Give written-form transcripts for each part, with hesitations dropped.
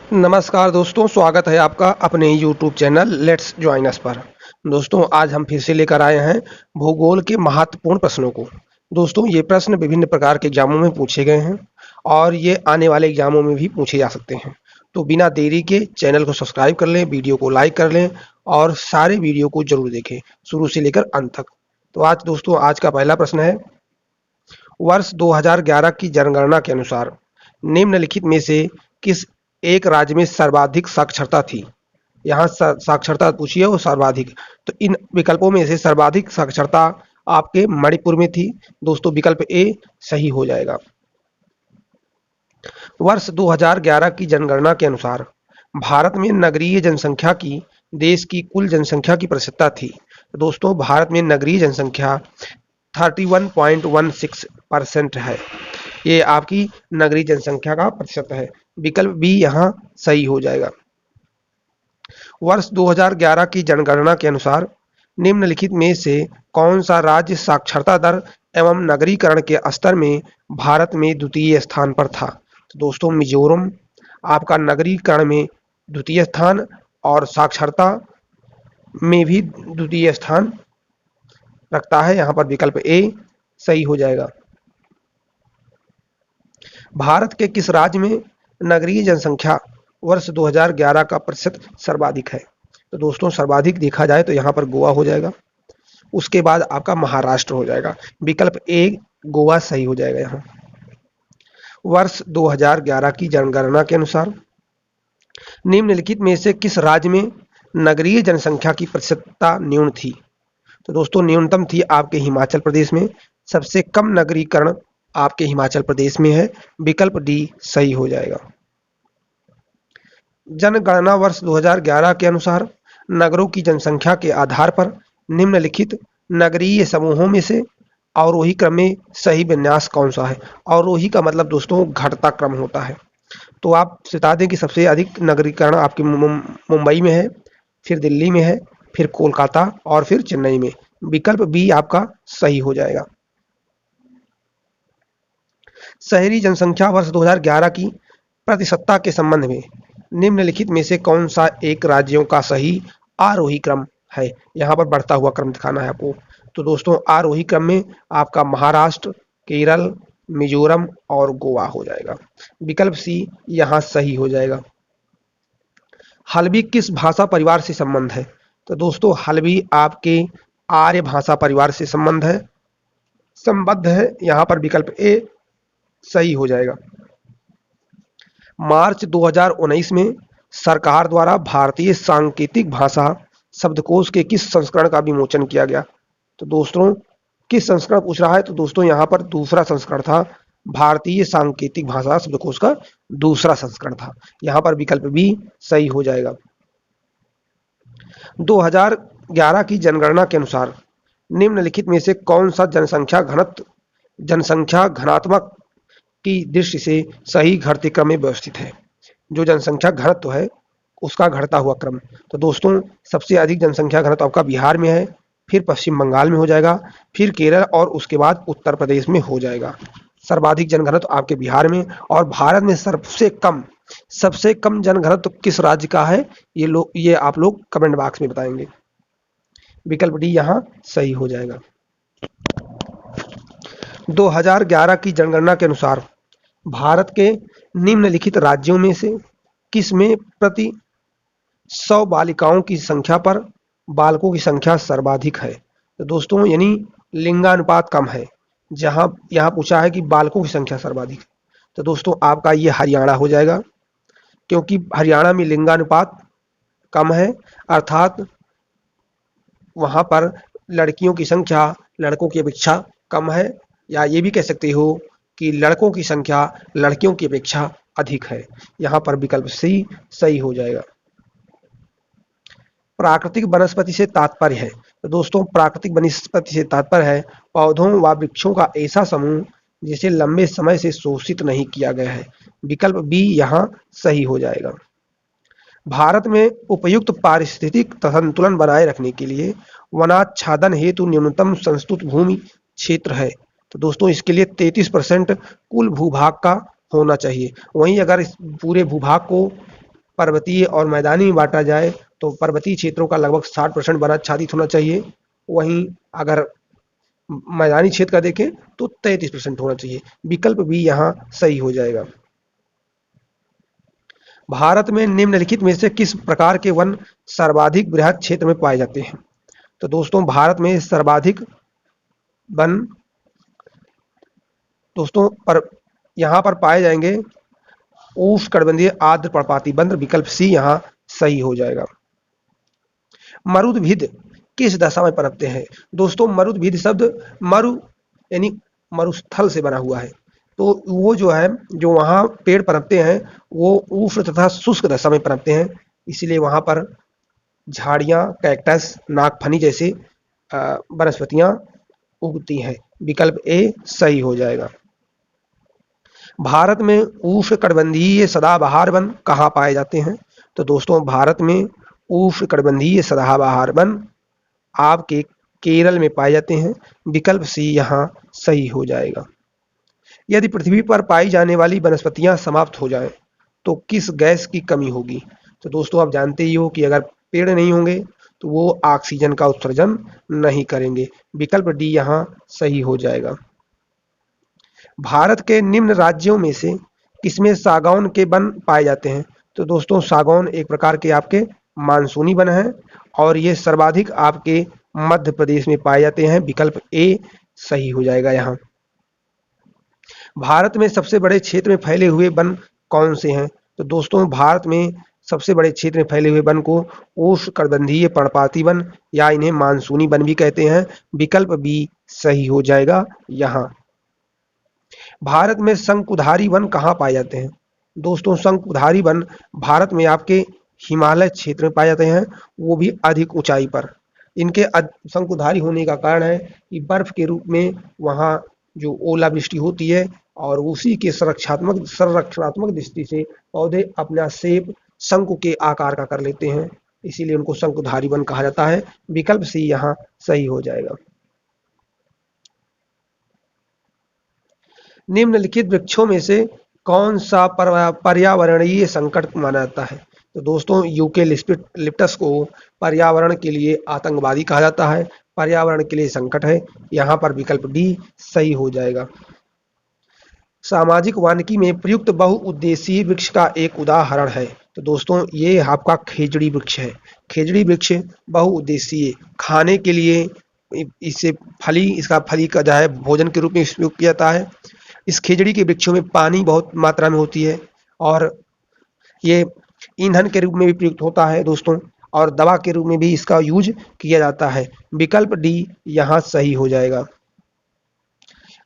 नमस्कार दोस्तों, स्वागत है आपका अपने YouTube channel let's join us पर। दोस्तों, आज हम फिर से लेकर आए हैं भूगोल के महत्वपूर्ण प्रश्नों को। दोस्तों, ये प्रश्न विभिन्न प्रकार के एग्जामों में पूछे गए हैं और ये आने वाले एग्जामों में भी पूछे जा सकते हैं। तो बिना देरी के चैनल को सब्सक्राइब कर लें, वीडियो को लाइक कर लें और सारे वीडियो को जरूर देखें शुरू से लेकर अंत तक। तो आज दोस्तों, आज का पहला प्रश्न है, वर्ष 2011 की जनगणना के अनुसार निम्नलिखित में से किस एक राज्य में सर्वाधिक साक्षरता थी? यहाँ साक्षरता पूछी है वो सर्वाधिक। तो इन विकल्पों में से सर्वाधिक साक्षरता आपके मणिपुर में थी। दोस्तों, विकल्प ए सही हो जाएगा। वर्ष 2011 की जनगणना के अनुसार भारत में नगरीय जनसंख्या की देश की कुल जनसंख्या की प्रतिशतता थी। दोस्तों, भारत में नगरीय जनसंख्या 31.16% है। ये आपकी नगरीय जनसंख्या का प्रतिशत है। विकल्प बी यहाँ सही हो जाएगा। वर्ष 2011 की जनगणना के अनुसार निम्नलिखित में से कौन सा राज्य साक्षरता दर एवं नगरीकरण के स्तर में भारत में द्वितीय स्थान पर था? तो दोस्तों, मिजोरम आपका नगरीकरण में द्वितीय स्थान और साक्षरता में भी द्वितीय स्थान रखता है। यहाँ पर विकल्प ए सही हो जाएगा। भारत के किस राज्य में नगरीय जनसंख्या वर्ष 2011 का प्रतिशत सर्वाधिक है? तो दोस्तों, सर्वाधिक देखा जाए तो यहाँ पर गोवा हो जाएगा। उसके बाद आपका महाराष्ट्र हो जाएगा। विकल्प ए गोवा सही हो जाएगा। यहाँ वर्ष 2011 की जनगणना के अनुसार निम्नलिखित में से किस राज्य में नगरीय जनसंख्या की प्रतिशतता न्यून थी? तो दोस्तों, न्यूनतम थी आपके हिमाचल प्रदेश में। सबसे कम नगरीकरण आपके हिमाचल प्रदेश में है। विकल्प डी सही हो जाएगा। जनगणना वर्ष 2011 के अनुसार नगरों की जनसंख्या के आधार पर निम्नलिखित नगरीय समूहों में से अवरोही क्रम में सही विन्यास कौन सा है? अवरोही का मतलब दोस्तों घटता क्रम होता है। तो आप बता दें कि सबसे अधिक नगरीकरण आपके मुंबई में है, फिर दिल्ली में है, फिर कोलकाता और फिर चेन्नई में। विकल्प बी आपका सही हो जाएगा। शहरी जनसंख्या वर्ष 2011 की प्रतिशतता के संबंध में निम्नलिखित में से कौन सा एक राज्यों का सही आरोही क्रम है? यहाँ पर बढ़ता हुआ क्रम दिखाना है आपको। तो दोस्तों, आरोही क्रम में आपका महाराष्ट्र, केरल, मिजोरम और गोवा हो जाएगा। विकल्प सी यहाँ सही हो जाएगा। हल्बी किस भाषा परिवार से संबंध है? तो दोस्तों, हल्बी आपके आर्य भाषा परिवार से संबद्ध है। यहाँ पर विकल्प ए सही हो जाएगा। मार्च 2019 में सरकार द्वारा भारतीय सांकेतिक भाषा शब्दकोश के किस संस्करण का विमोचन किया गया? तो दोस्तों, किस संस्करण पूछ रहा है? तो दोस्तों, यहाँ पर दूसरा संस्करण था। भारतीय सांकेतिक भाषा शब्दकोश का दूसरा संस्करण था। यहाँ पर विकल्प बी सही हो जाएगा। 2011 की जनगणना के अनुसार निम्नलिखित में से कौन सा जनसंख्या घनात्मक की दृष्टि से सही घटते क्रम में व्यवस्थित है? जो जनसंख्या घनत्व है उसका घटता हुआ क्रम। तो दोस्तों, सबसे अधिक जनसंख्या घनत्व आपका बिहार में है, फिर पश्चिम बंगाल में हो जाएगा, फिर केरल और उसके बाद उत्तर प्रदेश में हो जाएगा। सर्वाधिक जनघनत्व आपके बिहार में। और भारत में सबसे कम जनघनत्व किस राज्य का है? ये आप लोग कमेंट बॉक्स में बताएंगे। विकल्प डी यहाँ सही हो जाएगा। 2011 की जनगणना के अनुसार भारत के निम्नलिखित राज्यों में से किस में प्रति 100 बालिकाओं की संख्या पर बालकों की संख्या सर्वाधिक है? तो दोस्तों, यानी लिंगानुपात कम है। जहां यहाँ पूछा है कि बालकों की संख्या सर्वाधिक है, तो दोस्तों आपका ये हरियाणा हो जाएगा, क्योंकि हरियाणा में लिंगानुपात कम है, अर्थात वहां पर लड़कियों की संख्या लड़कों की अपेक्षा कम है। या ये भी कह सकते हो कि लड़कों की संख्या लड़कियों की अपेक्षा अधिक है। यहाँ पर विकल्प सी सही हो जाएगा। प्राकृतिक वनस्पति से तात्पर्य है? तो दोस्तों, प्राकृतिक वनस्पति से तात्पर्य है पौधों व वृक्षों का ऐसा समूह जिसे लंबे समय से शोषित नहीं किया गया है। विकल्प बी यहाँ सही हो जाएगा। भारत में उपयुक्त पारिस्थितिक संतुलन बनाए रखने के लिए वनाच्छादन हेतु न्यूनतम संस्तुत भूमि क्षेत्र है। तो दोस्तों, इसके लिए 33% कुल भूभाग का होना चाहिए। वहीं अगर इस पूरे भूभाग को पर्वतीय और मैदानी में बांटा जाए तो पर्वतीय क्षेत्रों का लगभग 60% वन आच्छादित होना चाहिए। वहीं अगर मैदानी क्षेत्र का देखें तो 33% होना चाहिए। विकल्प बी यहाँ सही हो जाएगा। भारत में निम्नलिखित में से किस प्रकार के वन सर्वाधिक बृहद क्षेत्र में पाए जाते हैं? तो दोस्तों भारत में सर्वाधिक वन दोस्तों पर यहाँ पर पाए जाएंगे उष्णकटिबंधीय आर्द्र पर्णपाती वन। विकल्प सी यहाँ सही हो जाएगा। मरुद्भिद किस दशा में पनपते हैं? दोस्तों मरुद्भिद शब्द मरु यानी मरुस्थल से बना हुआ है। तो वो जो है जो वहाँ पेड़ पनपते हैं वो उष्ण तथा शुष्क दशा में पनपते हैं, इसलिए वहाँ पर झाड़ियाँ, कैक्टस, नागफनी जैसे वनस्पतियाँ उगती हैं। विकल्प ए सही हो जाएगा। भारत में उष्णकटिबंधीय सदाबहार वन कहाँ पाए जाते हैं? तो दोस्तों भारत में उष्णकटिबंधीय सदाबहार वन आपके केरल में पाए जाते हैं। विकल्प सी यहाँ सही हो जाएगा। यदि पृथ्वी पर पाई जाने वाली वनस्पतियां समाप्त हो जाएं तो किस गैस की कमी होगी? तो दोस्तों आप जानते ही हो कि अगर पेड़ नहीं होंगे तो वो ऑक्सीजन का उत्सर्जन नहीं करेंगे। विकल्प डी यहाँ सही हो जाएगा। भारत के निम्न राज्यों में से किसमें सागौन के वन पाए जाते हैं? तो दोस्तों सागौन एक प्रकार के आपके मानसूनी वन है और ये सर्वाधिक आपके मध्य प्रदेश में पाए जाते हैं। विकल्प ए सही हो जाएगा। यहाँ भारत में सबसे बड़े क्षेत्र में फैले हुए वन कौन से हैं? तो दोस्तों भारत में सबसे बड़े क्षेत्र में फैले हुए वन को उष्णकटिबंधीय पर्णपाती वन या इन्हें मानसूनी वन भी कहते हैं। विकल्प बी सही हो जाएगा। यहाँ भारत में शंकुधारी वन कहाँ पाए जाते हैं? दोस्तों शंकुधारी वन भारत में आपके हिमालय क्षेत्र में पाए जाते हैं, वो भी अधिक ऊंचाई पर। इनके शंकुधारी होने का कारण है कि बर्फ के रूप में वहाँ जो ओलावृष्टि होती है और उसी के संरक्षणात्मक दृष्टि से पौधे अपना शेप शंकु के आकार का कर लेते हैं, इसीलिए उनको शंकुधारी वन कहा जाता है। विकल्प सी यहाँ सही हो जाएगा। निम्नलिखित वृक्षों में से कौन सा पर्यावरणीय संकट माना जाता है? तो दोस्तों यूकेलिप्टस को पर्यावरण के लिए आतंकवादी कहा जाता है, पर्यावरण के लिए संकट है। यहाँ पर विकल्प डी सही हो जाएगा। सामाजिक वानिकी में प्रयुक्त बहुउद्देशीय वृक्ष का एक उदाहरण है? तो दोस्तों ये आपका खेजड़ी वृक्ष है। खेजड़ी वृक्ष बहुउद्देशीय, खाने के लिए इसका फली का जो है भोजन के रूप में उपयोग किया जाता है। इस खेजड़ी के वृक्षों में पानी बहुत मात्रा में होती है और ये ईंधन के रूप में भी प्रयुक्त होता है दोस्तों, और दवा के रूप में भी इसका यूज किया जाता है। विकल्प डी यहाँ सही हो जाएगा।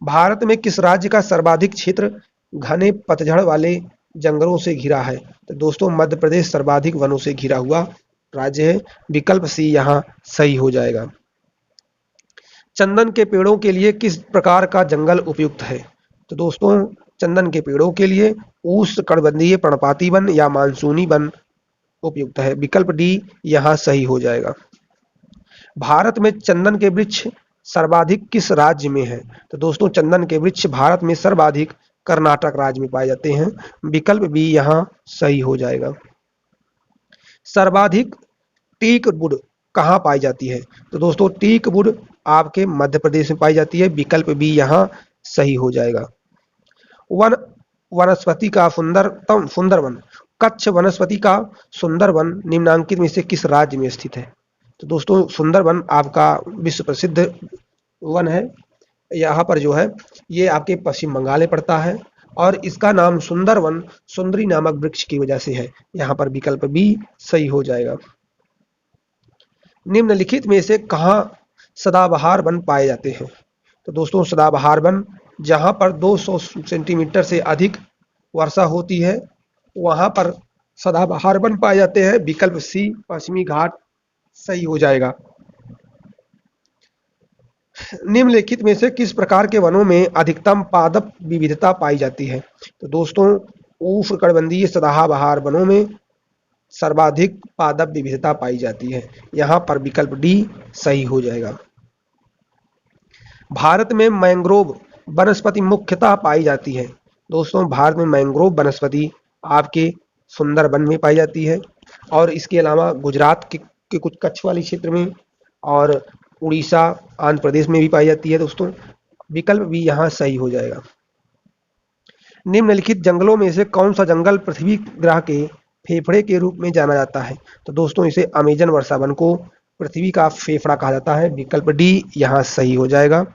भारत में किस राज्य का सर्वाधिक क्षेत्र घने पतझड़ वाले जंगलों से घिरा है? तो दोस्तों मध्य प्रदेश सर्वाधिक वनों से घिरा हुआ राज्य है। विकल्प सी यहाँ सही हो जाएगा। चंदन के पेड़ों के लिए किस प्रकार का जंगल उपयुक्त है? तो दोस्तों चंदन के पेड़ों के लिए उष्णकटिबंधीय पर्णपाती वन या मानसूनी वन उपयुक्त है। विकल्प डी यहाँ सही हो जाएगा। भारत में चंदन के वृक्ष सर्वाधिक किस राज्य में है? तो दोस्तों चंदन के वृक्ष भारत में सर्वाधिक कर्नाटक राज्य में पाए जाते हैं। विकल्प बी यहाँ सही हो जाएगा। सर्वाधिक टीक वुड कहाँ पाई जाती है? तो दोस्तों टीक वुड आपके मध्य प्रदेश में पाई जाती है। विकल्प बी यहाँ सही हो जाएगा। वनस्पति का सुंदरवन कच्छ वनस्पति का सुंदरवन निम्नांकित में से किस राज्य में स्थित है? तो दोस्तों सुंदरवन आपका विश्व प्रसिद्ध वन है। यहाँ पर जो है ये आपके पश्चिम बंगाल में पड़ता है और इसका नाम सुंदरवन सुंदरी नामक वृक्ष की वजह से है। यहाँ पर विकल्प बी सही हो जाएगा। निम्नलिखित में से कहाँ सदाबहार वन पाए जाते हैं? तो दोस्तों सदाबहार वन जहाँ पर 200 सेंटीमीटर से अधिक वर्षा होती है वहाँ पर सदाबहार वन पाए जाते हैं। विकल्प सी पश्चिमी घाट सही हो जाएगा। निम्नलिखित में से किस प्रकार के वनों में अधिकतम पादप विविधता पाई जाती है? तो दोस्तों उष्णकटिबंधीय सदाबहार वनों में सर्वाधिक पादप विविधता पाई जाती है। यहाँ पर विकल्प डी सही हो जाएगा। भारत में मैंग्रोव वनस्पति मुख्यतः पाई जाती है। दोस्तों भारत में मैंग्रोव वनस्पति आपके सुंदरबन में पाई जाती है, और इसके अलावा गुजरात के कुछ कच्छ वाले क्षेत्र में, और उड़ीसा, आंध्र प्रदेश में भी पाई जाती है दोस्तों। विकल्प भी यहाँ सही हो जाएगा। निम्नलिखित जंगलों में से कौन सा जंगल पृथ्वी ग्रह के फेफड़े के रूप में जाना जाता है? तो दोस्तों इसे अमेजन वर्षा वन को पृथ्वी का फेफड़ा कहा जाता है। विकल्प डी यहाँ सही हो जाएगा।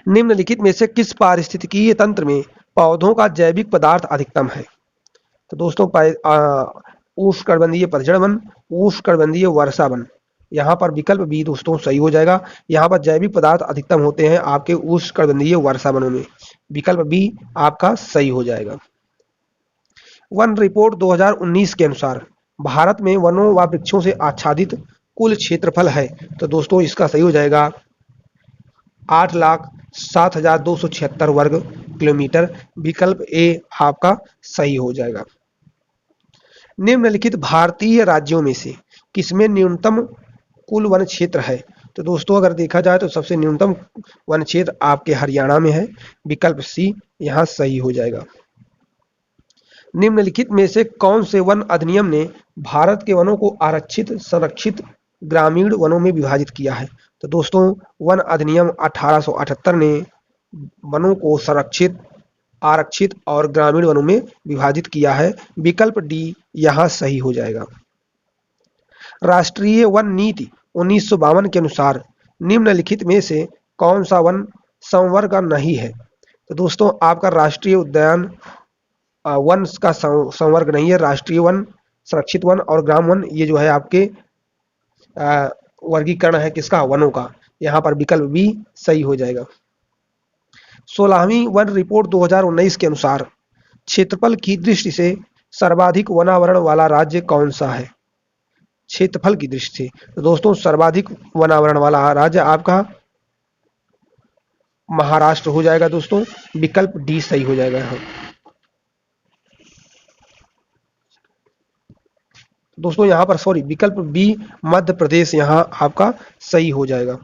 निम्नलिखित में से किस पारिस्थितिकीय तंत्र में पौधों का जैविक पदार्थ अधिकतम है? तो दोस्तों उष्णकटिबंधीय पतझड़ वन, उष्णकटिबंधीय वर्षा वन। यहाँ पर विकल्प बी दोस्तों सही हो जाएगा। यहाँ पर जैविक पदार्थ अधिकतम होते हैं आपके उष्णकटिबंधीय वर्षा वनों में। विकल्प बी आपका सही हो जाएगा। वन रिपोर्ट 2019 के अनुसार भारत में वनों व वृक्षों से आच्छादित कुल क्षेत्रफल है। तो दोस्तों इसका सही हो जाएगा 8,07,276 वर्ग किलोमीटर। विकल्प ए आपका सही हो जाएगा। निम्नलिखित भारतीय राज्यों में से किसमें न्यूनतम कुल वन क्षेत्र है? तो दोस्तों अगर देखा जाए तो सबसे न्यूनतम वन क्षेत्र आपके हरियाणा में है। विकल्प सी यहाँ सही हो जाएगा। निम्नलिखित में से कौन से वन अधिनियम ने भारत के वनों को आरक्षित, संरक्षित, ग्रामीण वनों में विभाजित किया है? तो दोस्तों वन अधिनियम 1878 ने वनों को संरक्षित, आरक्षित और ग्रामीण वनों में विभाजित किया है। विकल्प डी यहाँ सही हो जाएगा। राष्ट्रीय वन नीति 1952 के अनुसार निम्नलिखित में से कौन सा वन संवर्ग नहीं है? तो दोस्तों आपका राष्ट्रीय उद्यान वन का संवर्ग नहीं है। राष्ट्रीय वन, संरक्षित वन और ग्राम वन, ये जो है आपके वर्गीकरण है किसका? वनों का। यहाँ पर विकल्प बी सही हो जाएगा। 16वीं वन रिपोर्ट 2019 के अनुसार क्षेत्रफल की दृष्टि से सर्वाधिक वनावरण वाला राज्य कौन सा है? क्षेत्रफल की दृष्टि से तो दोस्तों सर्वाधिक वनावरण वाला राज्य आपका महाराष्ट्र हो जाएगा दोस्तों। विकल्प डी सही हो जाएगा यहाँ। दोस्तों यहाँ पर विकल्प बी मध्य प्रदेश यहाँ आपका सही हो जाएगा।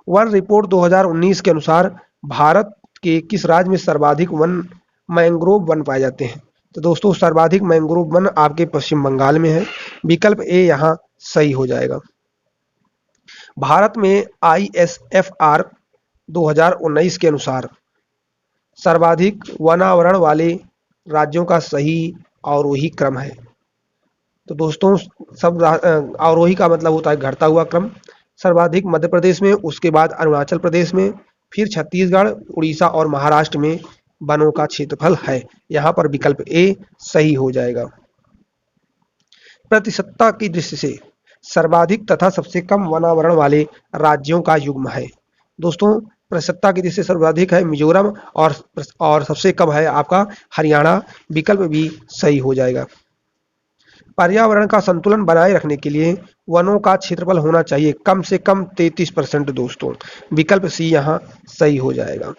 वन रिपोर्ट 2019 के अनुसार भारत के किस राज्य में सर्वाधिक मैंग्रोव वन पाए जाते हैं? तो दोस्तों सर्वाधिक मैंग्रोव वन आपके पश्चिम बंगाल में है। विकल्प ए यहाँ सही हो जाएगा। भारत में ISFR 2019 के अनुसार सर्वाधिक वनावरण वाले राज्यों का सही अवरोही क्रम है। तो दोस्तों सब अवरोही का मतलब होता है घटता हुआ क्रम। सर्वाधिक मध्य प्रदेश में, उसके बाद अरुणाचल प्रदेश में, फिर छत्तीसगढ़, उड़ीसा और महाराष्ट्र में वनों का क्षेत्रफल है। यहाँ पर विकल्प ए सही हो जाएगा। प्रतिशतता की दृष्टि से सर्वाधिक तथा सबसे कम वनावरण वाले राज्यों का युग्म है। दोस्तों प्रतिशतता की दृष्टि से सर्वाधिक है मिजोरम और सबसे कम है आपका हरियाणा। विकल्प भी सही हो जाएगा। पर्यावरण का संतुलन बनाए रखने के लिए वनों का क्षेत्रफल होना चाहिए कम से कम 33% दोस्तों। विकल्प सी यहाँ सही हो जाएगा।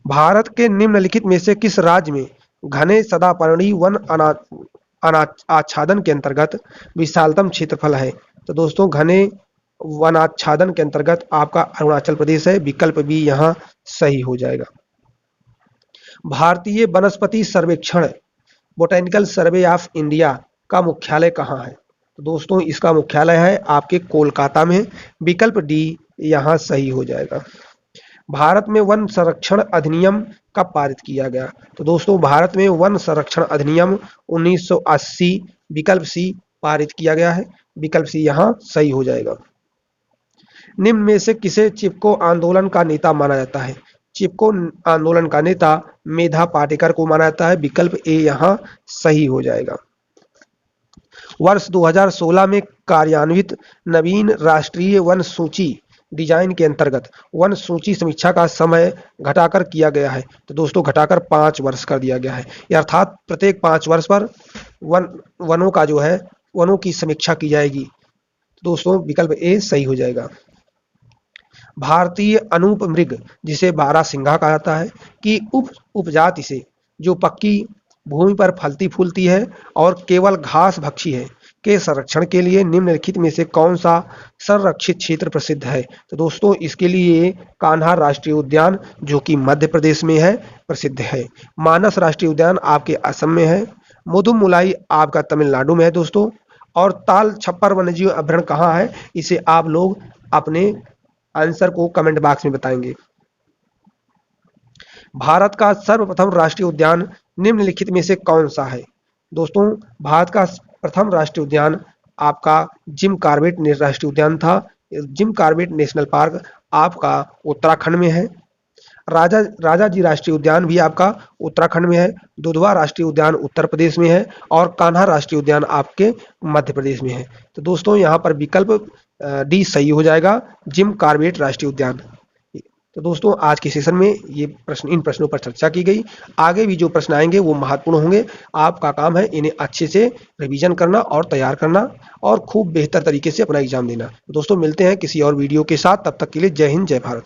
भारत के निम्नलिखित में से किस राज्य में घने सदापर्णी वन आच्छादन के अंतर्गत विशालतम क्षेत्रफल है? तो दोस्तों घने वनाच्छादन के अंतर्गत आपका अरुणाचल प्रदेश है। विकल्प बी यहाँ सही हो जाएगा। भारतीय वनस्पति सर्वेक्षण बोटेनिकल सर्वे ऑफ इंडिया का मुख्यालय कहाँ है? तो दोस्तों इसका मुख्यालय है आपके कोलकाता में। विकल्प डी यहाँ सही हो जाएगा। भारत में वन संरक्षण अधिनियम कब पारित किया गया? तो दोस्तों भारत में वन संरक्षण अधिनियम 1980 विकल्प सी पारित किया गया है। विकल्प सी यहाँ सही हो जाएगा। निम्न में से किसे चिपको आंदोलन का नेता माना जाता है? चिपको आंदोलन का नेता मेधा पाटेकर को माना जाता है। विकल्प ए यहाँ सही हो जाएगा। वर्ष 2016 में कार्यान्वित नवीन राष्ट्रीय वन सूची डिजाइन के अंतर्गत वन सूची समीक्षा का समय घटाकर किया गया है। तो दोस्तों घटाकर 5 वर्ष कर दिया गया है। अर्थात प्रत्येक 5 वर्ष पर वनों का जो है वनों की समीक्षा की जाएगी। दोस्तों विकल्प ए सही हो जाएगा। भारतीय अनूप मृग जिसे बारहसिंघा कहा जाता है कि उपजाति से जो पक्की भूमि पर फलती फूलती है और केवल घास भक्षी है, के संरक्षण के लिए निम्नलिखित में से कौन सा संरक्षित क्षेत्र प्रसिद्ध है? तो दोस्तों इसके लिए कान्हा राष्ट्रीय उद्यान जो कि मध्य प्रदेश में है प्रसिद्ध है। मानस राष्ट्रीय उद्यान आपके असम में है। मुदुमलाई आपका तमिलनाडु में है दोस्तों। और ताल छप्पर वन्यजीव अभयारण्य कहाँ है? इसे आप लोग अपने आंसर को कमेंट बॉक्स में बताएंगे। भारत का सर्वप्रथम राष्ट्रीय उद्यान निम्नलिखित में से कौन सा है? दोस्तों भारत का प्रथम राष्ट्रीय उद्यान आपका जिम कॉर्बेट राष्ट्रीय उद्यान था। जिम कॉर्बेट नेशनल पार्क आपका उत्तराखंड में है। राजाजी राष्ट्रीय उद्यान भी आपका उत्तराखंड में है। दुधवा राष्ट्रीय उद्यान उत्तर प्रदेश में है और कान्हा राष्ट्रीय उद्यान आपके मध्य प्रदेश में है। तो दोस्तों यहाँ पर विकल्प डी सही हो जाएगा, जिम कॉर्बेट राष्ट्रीय उद्यान। तो दोस्तों आज के सेशन में इन प्रश्नों पर चर्चा की गई। आगे भी जो प्रश्न आएंगे वो महत्वपूर्ण होंगे। आपका काम है इन्हें अच्छे से रिवीजन करना और तैयार करना और खूब बेहतर तरीके से अपना एग्जाम देना। दोस्तों मिलते हैं किसी और वीडियो के साथ, तब तक के लिए जय हिंद जय भारत।